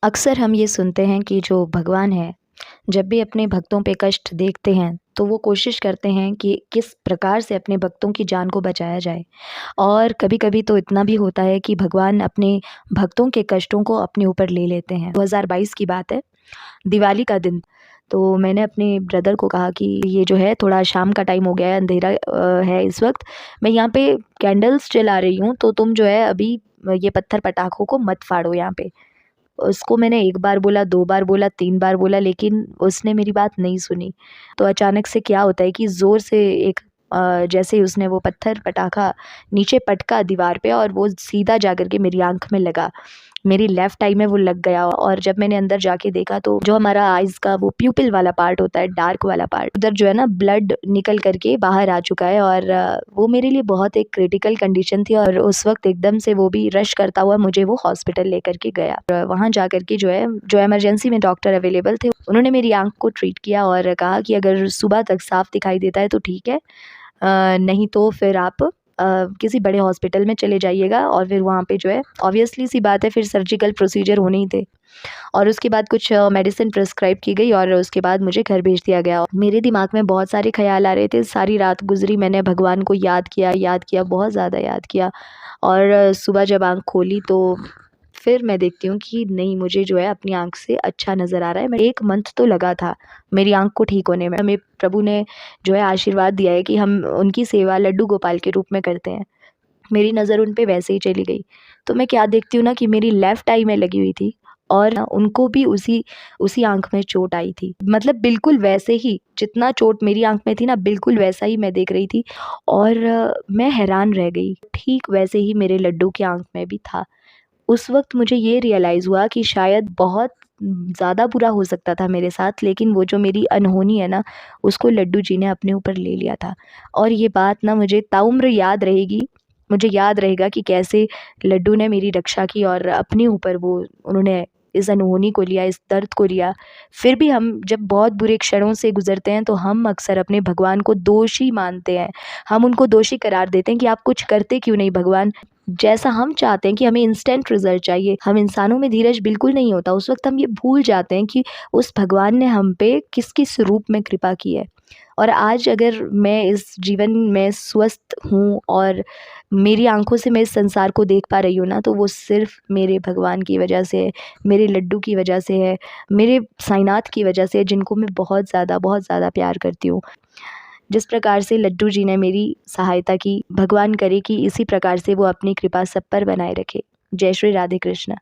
अक्सर हम ये सुनते हैं कि जो भगवान है, जब भी अपने भक्तों पे कष्ट देखते हैं, तो वो कोशिश करते हैं कि किस प्रकार से अपने भक्तों की जान को बचाया जाए। और कभी-कभी तो इतना भी होता है कि भगवान अपने भक्तों के कष्टों को अपने ऊपर ले लेते हैं। 2022 की बात है, दिवाली का दिन। तो मैंने अपने ब्रदर को कहा कि ये जो है थोड़ा शाम का टाइम हो गया है, अंधेरा है इस वक़्त, मैं यहाँ पे कैंडल्स जला रही हूँ, तो तुम जो है अभी ये पत्थर पटाखों को मत फाड़ो यहाँ पे। उसको मैंने 1 बार बोला, 2 बार बोला, 3 बार बोला, लेकिन उसने मेरी बात नहीं सुनी। तो अचानक से क्या होता है कि ज़ोर से एक जैसे ही उसने वो पत्थर पटाखा नीचे पटका दीवार पे और वो सीधा जा कर के मेरी आँख में लगा। मेरी लेफ्ट आई में वो लग गया और जब मैंने अंदर जाके देखा तो जो हमारा आइज़ का वो प्यूपिल वाला पार्ट होता है, डार्क वाला पार्ट, उधर जो है ना ब्लड निकल कर के बाहर आ चुका है। और वो मेरे लिए बहुत एक क्रिटिकल कंडीशन थी और उस वक़्त एकदम से वो भी रश करता हुआ मुझे वो हॉस्पिटल लेकर के गया। वहाँ जा कर के जो इमरजेंसी में डॉक्टर अवेलेबल थे, उन्होंने मेरी आँख को ट्रीट किया और कहा कि अगर सुबह तक साफ दिखाई देता है तो ठीक है, नहीं तो फिर आप किसी बड़े हॉस्पिटल में चले जाइएगा। और फिर वहाँ पे जो है ऑब्वियसली सी बात है, फिर सर्जिकल प्रोसीजर होने ही थे। और उसके बाद कुछ मेडिसिन प्रिस्क्राइब की गई और उसके बाद मुझे घर भेज दिया गया। मेरे दिमाग में बहुत सारे ख़्याल आ रहे थे, सारी रात गुज़री, मैंने भगवान को याद किया, बहुत ज़्यादा याद किया। और सुबह जब आँख खोली तो फिर मैं देखती हूँ कि नहीं, मुझे जो है अपनी आँख से अच्छा नज़र आ रहा है। मैं 1 मंथ तो लगा था मेरी आँख को ठीक होने में। हमें प्रभु ने जो है आशीर्वाद दिया है कि हम उनकी सेवा लड्डू गोपाल के रूप में करते हैं। मेरी नज़र उन पे वैसे ही चली गई। तो मैं क्या देखती हूँ ना कि मेरी लेफ्ट आई में लगी हुई थी और उनको भी उसी उसी आँख में चोट आई थी। मतलब बिल्कुल वैसे ही जितना चोट मेरी आँख में थी ना, बिल्कुल वैसा ही मैं देख रही थी। और मैं हैरान रह गई। ठीक वैसे ही मेरे लड्डू की आँख में भी था। उस वक़्त मुझे ये रियलाइज़ हुआ कि शायद बहुत ज़्यादा बुरा हो सकता था मेरे साथ, लेकिन वो जो मेरी अनहोनी है ना, उसको लड्डू जी ने अपने ऊपर ले लिया था। और ये बात ना मुझे ताउम्र याद रहेगी। मुझे याद रहेगा कि कैसे लड्डू ने मेरी रक्षा की और अपने ऊपर वो उन्होंने इस अनहोनी को लिया, इस दर्द को लिया। फिर भी हम जब बहुत बुरे क्षणों से गुज़रते हैं, तो हम अक्सर अपने भगवान को दोषी मानते हैं। हम उनको दोषी करार देते हैं कि आप कुछ करते क्यों नहीं भगवान? जैसा हम चाहते हैं कि हमें इंस्टेंट रिज़ल्ट चाहिए, हम इंसानों में धीरज बिल्कुल नहीं होता। उस वक़्त हम ये भूल जाते हैं कि उस भगवान ने हम पे किस-किस रूप में कृपा की है। और आज अगर मैं इस जीवन में स्वस्थ हूँ और मेरी आँखों से मैं इस संसार को देख पा रही हूँ ना, तो वो सिर्फ़ मेरे भगवान की वजह से है, मेरे लड्डू की वजह से है, मेरे साईनाथ की वजह से है, जिनको मैं बहुत ज़्यादा प्यार करती हूँ। जिस प्रकार से लड्डू जी ने मेरी सहायता की, भगवान करे कि इसी प्रकार से वो अपनी कृपा सब पर बनाए रखे। जय श्री राधे कृष्ण।